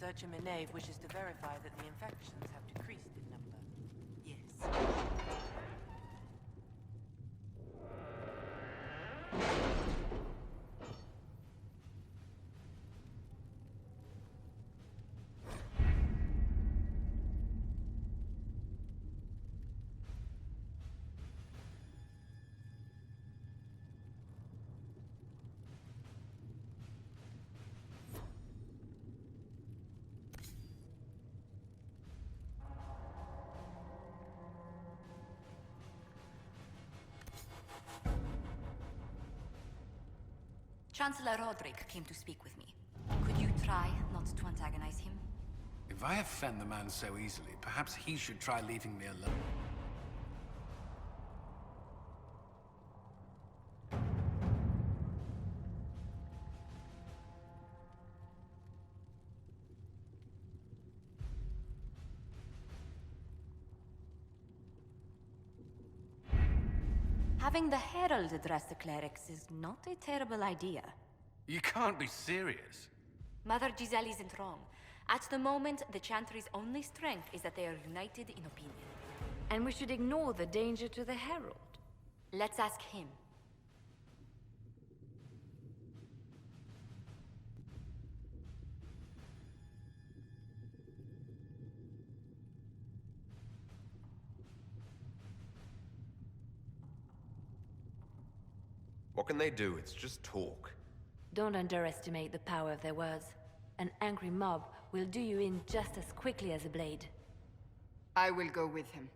Researcher Minave wishes to verify that the infections have decreased in number. Yes. Chancellor Roderick came to speak with me. Could you try not to antagonize him? If I offend the man so easily, perhaps he should try leaving me alone. Having the Herald address the clerics is not a terrible idea. You can't be serious. Mother Giselle isn't wrong. At the moment, the Chantry's only strength is that they are united in opinion. And we should ignore the danger to the Herald. Let's ask him. What can they do? It's just talk. Don't underestimate the power of their words. An angry mob will do you in just as quickly as a blade. I will go with him.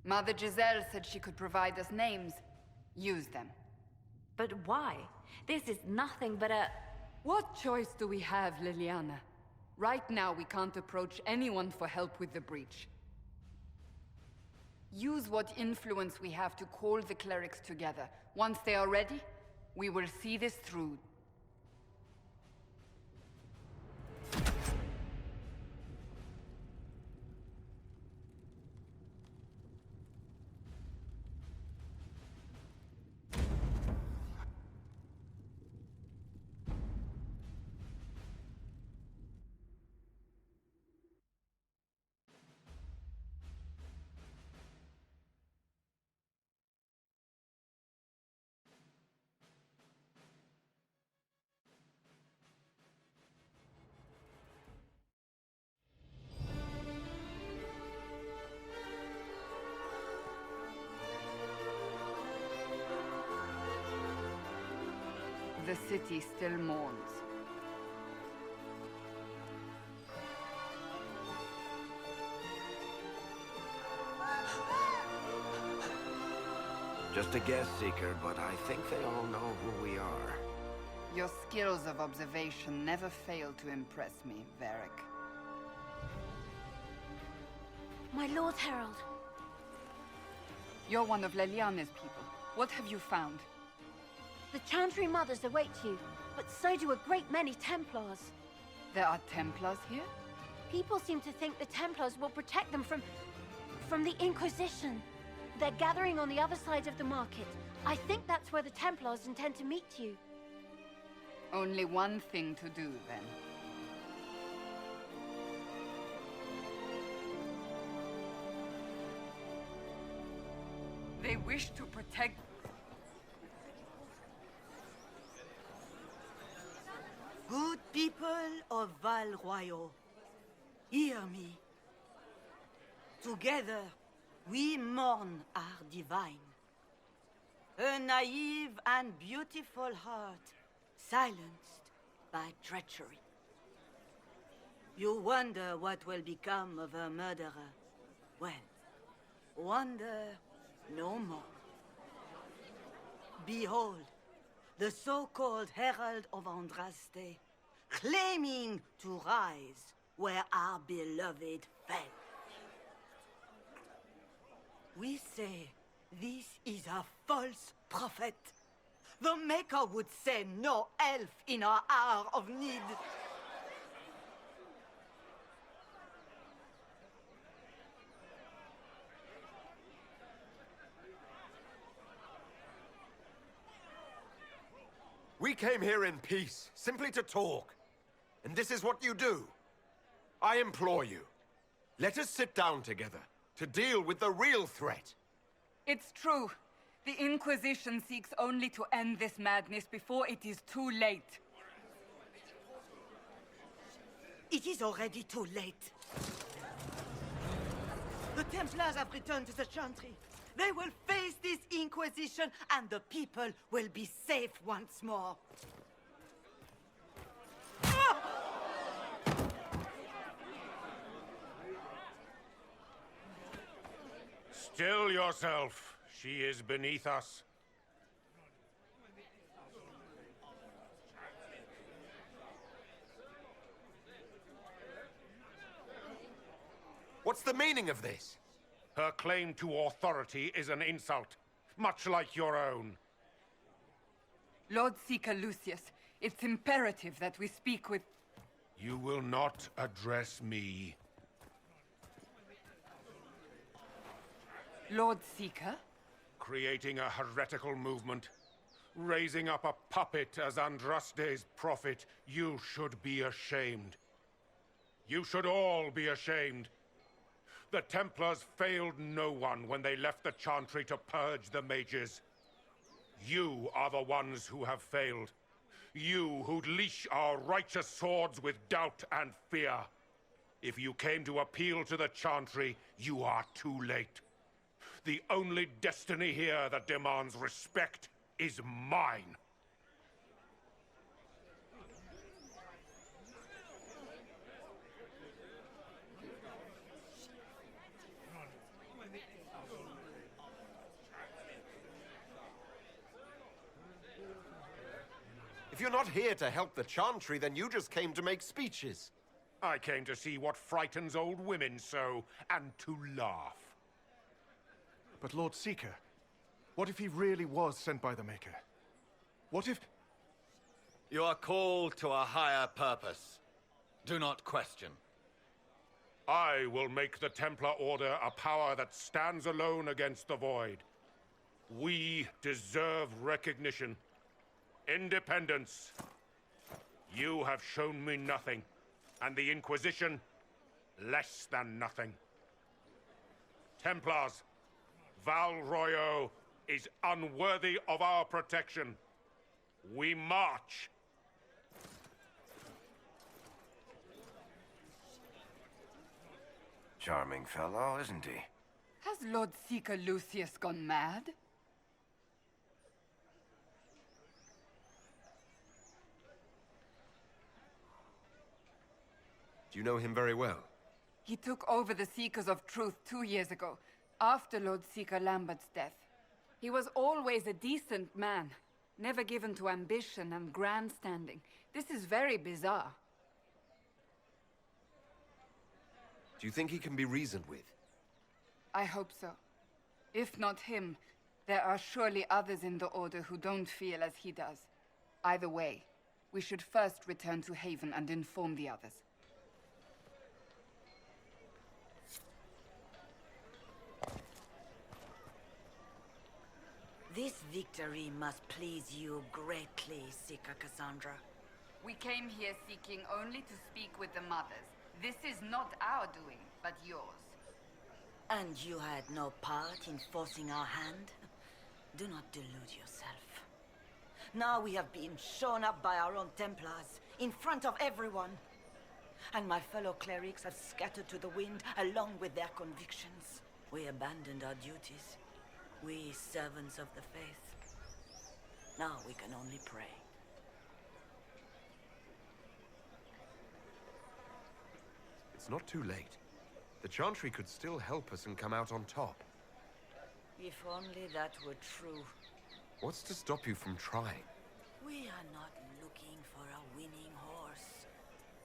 Mother Giselle said she could provide us names. Use them. But why? This is nothing but a... What choice do we have, Liliana? Right now, we can't approach anyone for help with the breach. Use what influence we have to call the clerics together. Once they are ready, we will see this through. The city still mourns. Just a guest seeker, but I think they all know who we are. Your skills of observation never fail to impress me, Varric. My Lord Herald. You're one of Leliana's people. What have you found? The Chantry Mothers await you, but so do a great many Templars. There are Templars here? People seem to think the Templars will protect them from the Inquisition. They're gathering on the other side of the market. I think that's where the Templars intend to meet you. Only one thing to do, then. They wish to protect... Good people of Val Royal, hear me. Together, we mourn our divine. A naive and beautiful heart, silenced by treachery. You wonder what will become of a murderer. Well, wonder no more. Behold, the so-called Herald of Andraste, claiming to rise where our beloved fell. We say this is a false prophet. The Maker would send no elf in our hour of need. We came here in peace, simply to talk. And this is what you do. I implore you. Let us sit down together to deal with the real threat. It's true. The Inquisition seeks only to end this madness before it is too late. It is already too late. The Templars have returned to the Chantry. They will face this Inquisition, and the people will be safe once more. Still yourself. She is beneath us. What's the meaning of this? Her claim to authority is an insult, much like your own. Lord Seeker Lucius, it's imperative that we speak with... You will not address me. Lord Seeker? Creating a heretical movement, raising up a puppet as Andraste's prophet, you should be ashamed. You should all be ashamed. The Templars failed no one when they left the Chantry to purge the mages. You are the ones who have failed. You who'd leash our righteous swords with doubt and fear. If you came to appeal to the Chantry, you are too late. The only destiny here that demands respect is mine. If you're not here to help the Chantry, then you just came to make speeches. I came to see what frightens old women so, and to laugh. But Lord Seeker, what if he really was sent by the Maker? What if... You are called to a higher purpose. Do not question. I will make the Templar Order a power that stands alone against the Void. We deserve recognition. Independence. You have shown me nothing, and the Inquisition, less than nothing. Templars, Val Royo is unworthy of our protection. We march. Charming fellow, isn't he? Has Lord Seeker Lucius gone mad? Do you know him very well? He took over the Seekers of Truth 2 years ago, after Lord Seeker Lambert's death. He was always a decent man, never given to ambition and grandstanding. This is very bizarre. Do you think he can be reasoned with? I hope so. If not him, there are surely others in the Order who don't feel as he does. Either way, we should first return to Haven and inform the others. This victory must please you greatly, Seeker Cassandra. We came here seeking only to speak with the mothers. This is not our doing, but yours. And you had no part in forcing our hand? Do not delude yourself. Now we have been shown up by our own Templars, in front of everyone. And my fellow clerics have scattered to the wind along with their convictions. We abandoned our duties. We servants of the faith. Now we can only pray. It's not too late. The Chantry could still help us and come out on top. If only that were true. What's to stop you from trying? We are not looking for a winning horse.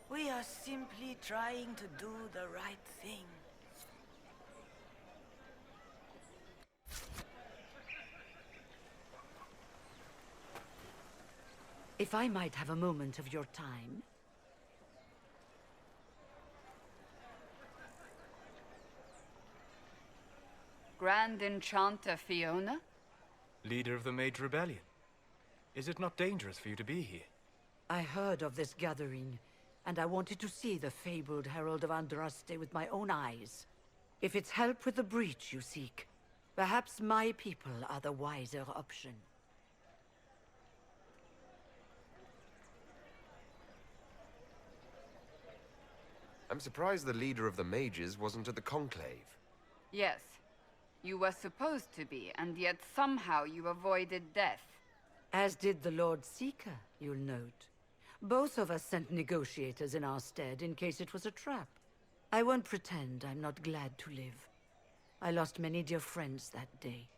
We are simply trying to do the right thing. If I might have a moment of your time. Grand Enchanter Fiona? Leader of the Mage Rebellion. Is it not dangerous for you to be here? I heard of this gathering. and I wanted to see the fabled Herald of Andraste with my own eyes. If it's help with the breach you seek, perhaps my people are the wiser option. I'm surprised the leader of the mages wasn't at the conclave. Yes. You were supposed to be, and yet somehow you avoided death. As did the Lord Seeker, you'll note. Both of us sent negotiators in our stead in case it was a trap. I won't pretend I'm not glad to live. I lost many dear friends that day.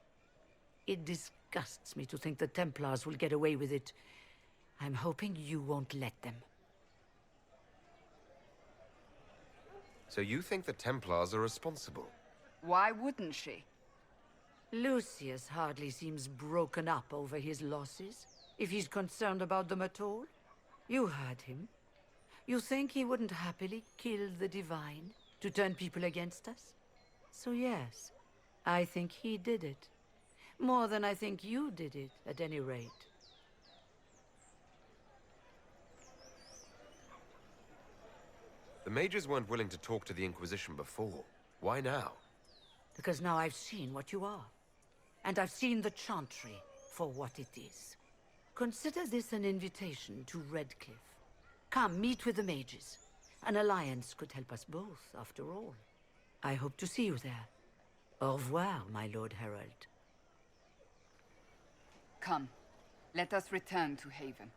It disgusts me to think the Templars will get away with it. I'm hoping you won't let them. So you think the Templars are responsible? Why wouldn't she? Lucius hardly seems broken up over his losses, if he's concerned about them at all. You heard him. You think he wouldn't happily kill the Divine to turn people against us? So yes, I think he did it. More than I think you did it, at any rate. The mages weren't willing to talk to the Inquisition before. Why now? Because now I've seen what you are. And I've seen the Chantry for what it is. Consider this an invitation to Redcliffe. Come, meet with the mages. An alliance could help us both, after all. I hope to see you there. Au revoir, my Lord Herald. Come, let us return to Haven.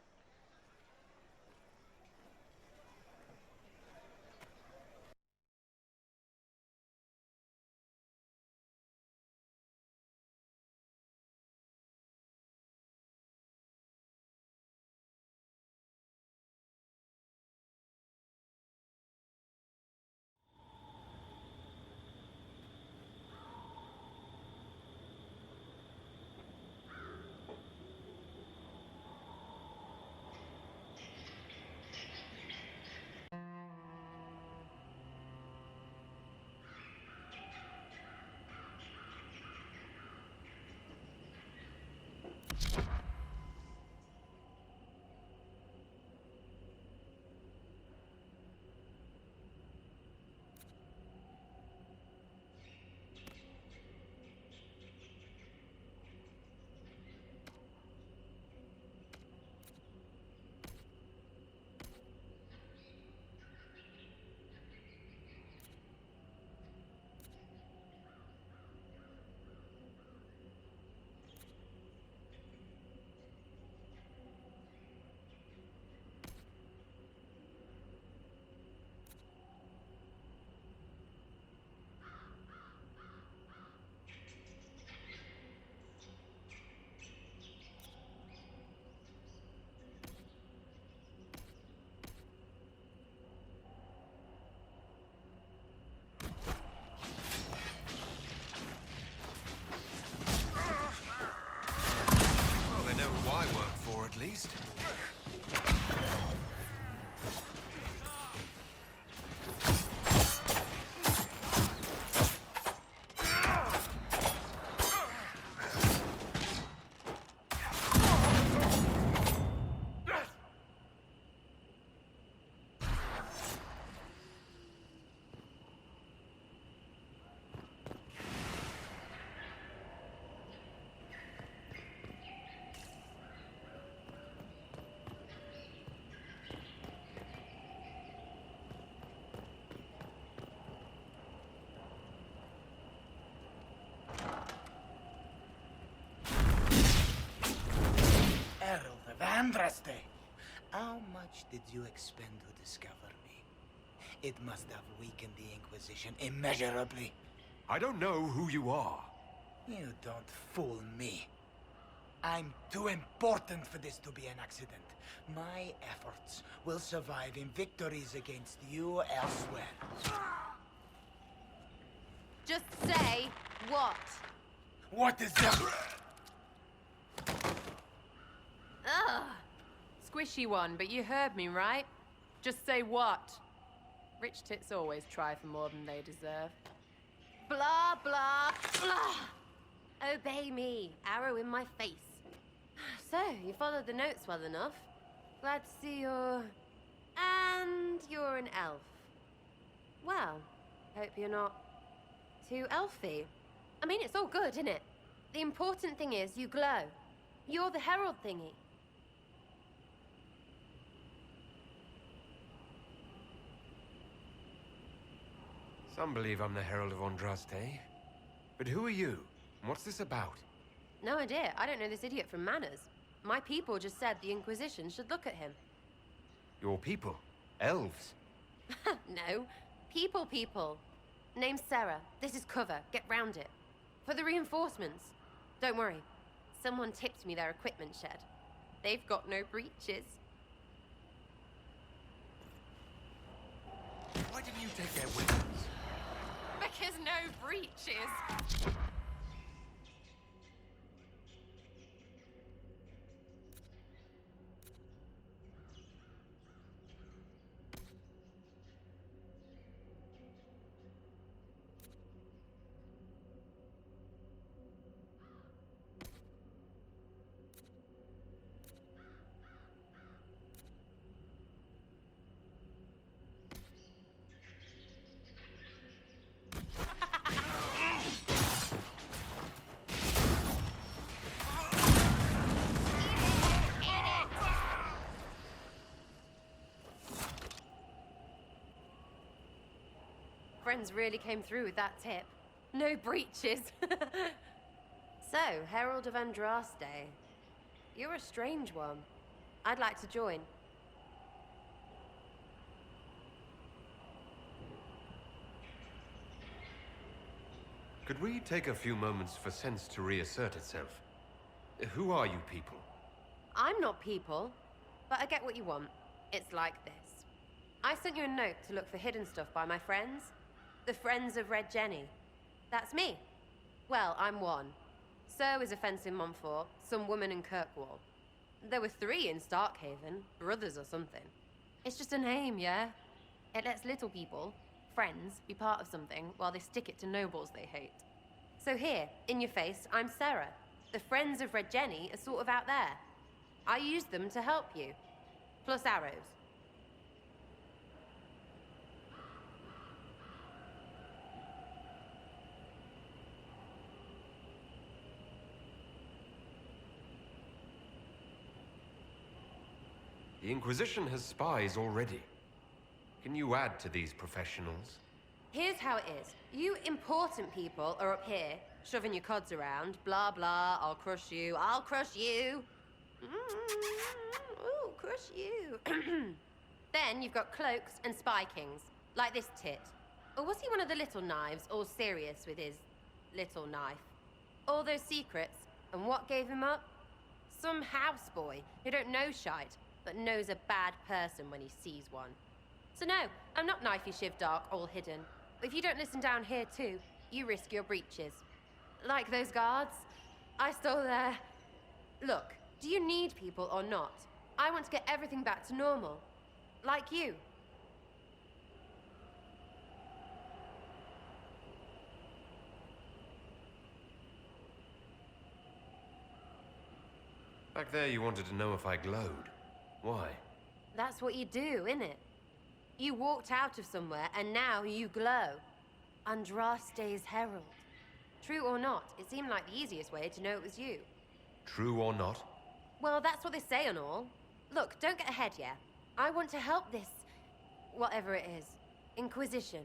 At least. Andraste, how much did you expend to discover me? It must have weakened the Inquisition immeasurably. I don't know who you are. You don't fool me. I'm too important for this to be an accident. My efforts will survive in victories against you elsewhere. Just say what? What is that? Ugh. Squishy one, but you heard me, right? Just say what? Rich tits always try for more than they deserve. Blah, blah, blah! Obey me. Arrow in my face. So, you followed the notes well enough. Glad to see you're... And elf. Well, hope you're not too elfy. I mean, it's all good, isn't it? The important thing is you glow. You're the herald thingy. Some believe I'm the Herald of Andraste. But who are you? And what's this about? No idea. I don't know this idiot from Manners. My people just said the Inquisition should look at him. Your people? Elves? No. People. Name's Sarah. This is cover. Get round it. For the reinforcements. Don't worry. Someone tipped me their equipment shed. They've got no breaches. Why didn't you take their weapons? Because no breaches. Friends really came through with that tip. No breaches. So, Herald of Andraste. You're a strange one. I'd like to join. Could we take a few moments for sense to reassert itself? Who are you people? I'm not people, but I get what you want. It's like this. I sent you a note to look for hidden stuff by my friends. The Friends of Red Jenny. That's me. Well, I'm one. So is a fence in Montfort, some woman in Kirkwall. There were 3 in Starkhaven, brothers or something. It's just a name, yeah? It lets little people, friends, be part of something while they stick it to nobles they hate. So here, in your face, I'm Sarah. The Friends of Red Jenny are sort of out there. I used them to help you. Plus arrows. The Inquisition has spies already. Can you add to these professionals? Here's how it is. You important people are up here, shoving your cods around. Blah, blah, I'll crush you, I'll crush you. Ooh, crush you. Then you've got cloaks and spy kings, like this tit. Or was he one of the little knives, all serious with his little knife? All those secrets, and what gave him up? Some houseboy who don't know shite, but knows a bad person when he sees one. So no, I'm not knifey shiv dark, all hidden. If you don't listen down here too, you risk your breeches. Like those guards, I stole their... Look, do you need people or not? I want to get everything back to normal. Like you. Back there you wanted to know if I glowed. Why? That's what you do, innit? You walked out of somewhere and now you glow. Andraste's herald. True or not, it seemed like the easiest way to know it was you. True or not? Well, that's what they say and all. Look, don't get ahead, yeah? I want to help this... whatever it is. Inquisition.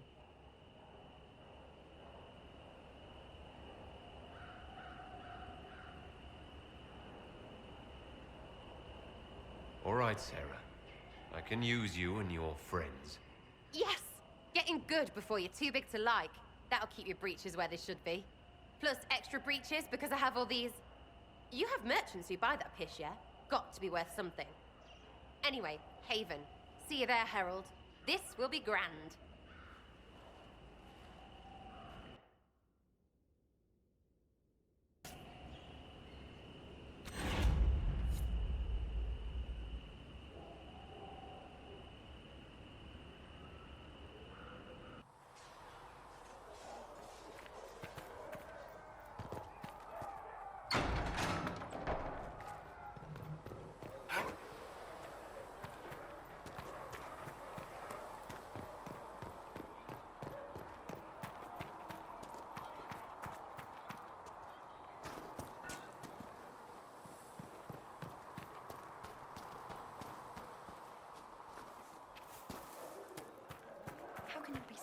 All right, Sarah. I can use you and your friends. Yes! Getting good before you're too big to like. That'll keep your breeches where they should be. Plus extra breeches because I have all these... You have merchants who buy that piss, yeah? Got to be worth something. Anyway, Haven. See you there, Herald. This will be grand.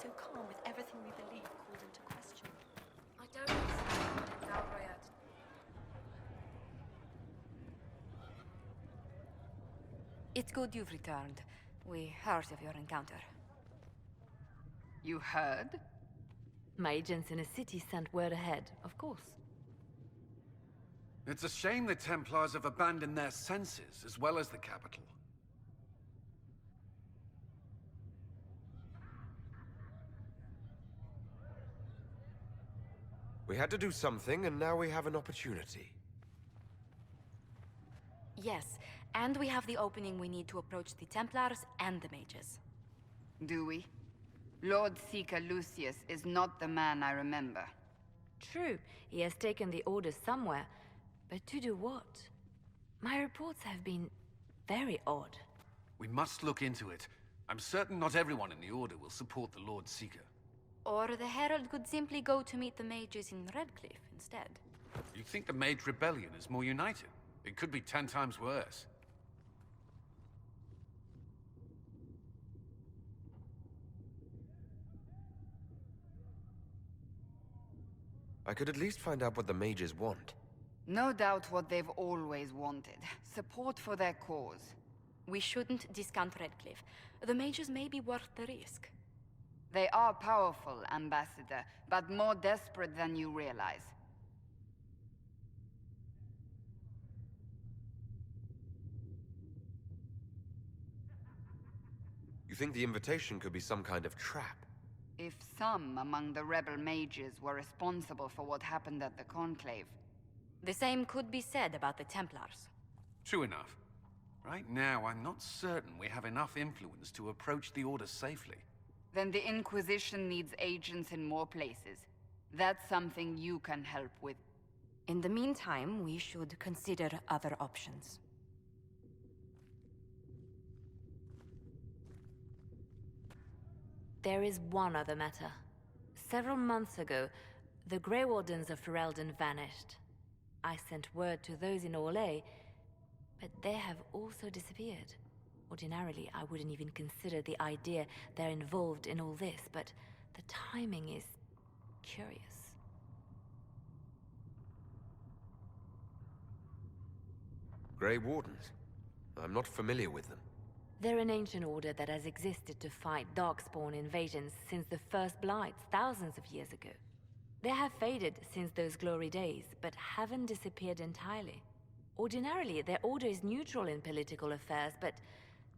so calm with everything we believe called into question? I don't understand. It's outright. It's good you've returned. We heard of your encounter. You heard? My agents in a city sent word ahead, of course. It's a shame the Templars have abandoned their senses, as well as the capital. We had to do something, and now we have an opportunity. Yes, and we have the opening we need to approach the Templars and the mages. Do we? Lord Seeker Lucius is not the man I remember. True, he has taken the Order somewhere, but to do what? My reports have been very odd. We must look into it. I'm certain not everyone in the Order will support the Lord Seeker. Or the Herald could simply go to meet the mages in Redcliffe instead. You think the Mage Rebellion is more united? It could be 10 times worse. I could at least find out what the mages want. No doubt what they've always wanted. Support for their cause. We shouldn't discount Redcliffe. The mages may be worth the risk. They are powerful, Ambassador, but more desperate than you realize. You think the invitation could be some kind of trap? If some among the rebel mages were responsible for what happened at the Conclave. The same could be said about the Templars. True enough. Right now, I'm not certain we have enough influence to approach the Order safely. Then the Inquisition needs agents in more places. That's something you can help with. In the meantime, we should consider other options. There is one other matter. Several months ago, the Grey Wardens of Ferelden vanished. I sent word to those in Orlais, but they have also disappeared. Ordinarily, I wouldn't even consider the idea they're involved in all this, but the timing is curious. Grey Wardens? I'm not familiar with them. They're an ancient order that has existed to fight Darkspawn invasions since the first Blights thousands of years ago. They have faded since those glory days, but haven't disappeared entirely. Ordinarily, their order is neutral in political affairs, but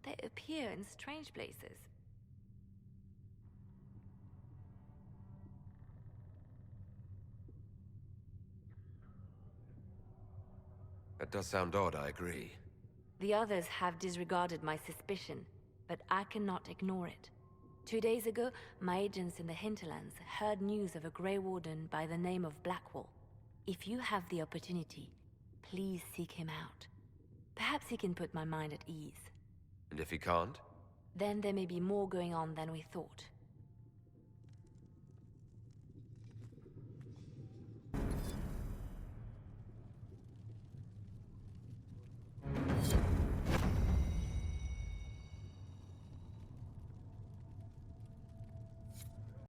they appear in strange places. That does sound odd, I agree. The others have disregarded my suspicion, but I cannot ignore it. 2 days ago, my agents in the hinterlands heard news of a Grey Warden by the name of Blackwall. If you have the opportunity, please seek him out. Perhaps he can put my mind at ease. And if he can't? Then there may be more going on than we thought.